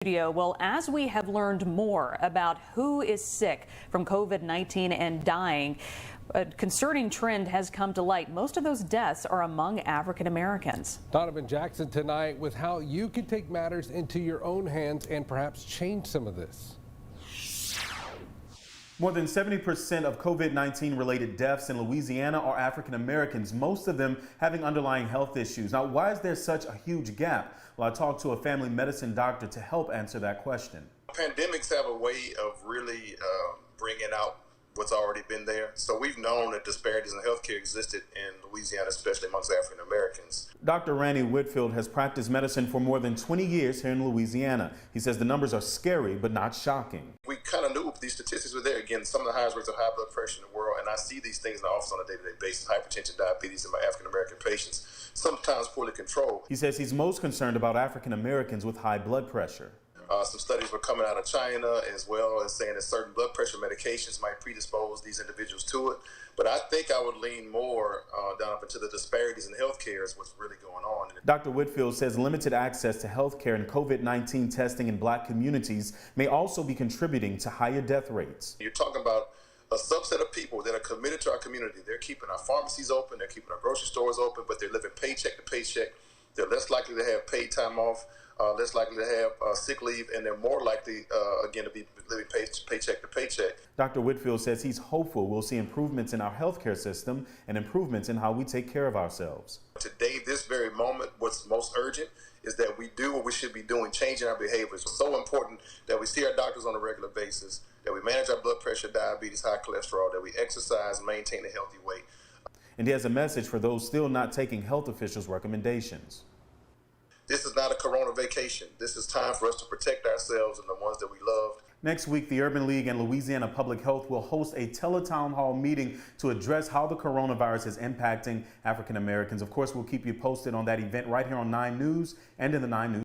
Well, as we have learned more about who is sick from COVID-19 and dying, a concerning trend has come to light. Most of those deaths are among African Americans. Donovan Jackson tonight with how you can take matters into your own hands and perhaps change some of this. More than 70% of COVID-19 related deaths in Louisiana are African Americans, most of them having underlying health issues. Now, why is there such a huge gap? Well, I talked to a family medicine doctor to help answer that question. Pandemics have a way of really bringing out what's already been there. So we've known that disparities in healthcare existed in Louisiana, especially amongst African Americans. Dr. Randy Whitfield has practiced medicine for more than 20 years here in Louisiana. He says the numbers are scary, but not shocking. We kind of knew these statistics were there. Again, some of the highest rates of high blood pressure in the world, and I see these things in the office on a day-to-day basis, hypertension, diabetes in my African American patients, sometimes poorly controlled. He says he's most concerned about African Americans with high blood pressure. Some studies were coming out of China as well as saying that certain blood pressure medications might predispose these individuals to it. But I think I would lean more down up into the disparities in healthcare is what's really going on. Dr. Whitfield says limited access to healthcare and COVID-19 testing in black communities may also be contributing to higher death rates. You're talking about a subset of people that are committed to our community. They're keeping our pharmacies open, they're keeping our grocery stores open, but they're living paycheck to paycheck. They're less likely to have paid time off, less likely to have sick leave, and they're more likely, again, to be living paycheck to paycheck. Dr. Whitfield says he's hopeful we'll see improvements in our healthcare system and improvements in how we take care of ourselves. Today, this very moment, what's most urgent is that we do what we should be doing, changing our behaviors. It's so important that we see our doctors on a regular basis, that we manage our blood pressure, diabetes, high cholesterol, that we exercise and maintain a healthy weight. And he has a message for those still not taking health officials' recommendations. This is not a corona vacation. This is time for us to protect ourselves and the ones that we love. Next week, the Urban League and Louisiana Public Health will host a teletown hall meeting to address how the coronavirus is impacting African Americans. Of course, we'll keep you posted on that event right here on 9 News and in the 9 News.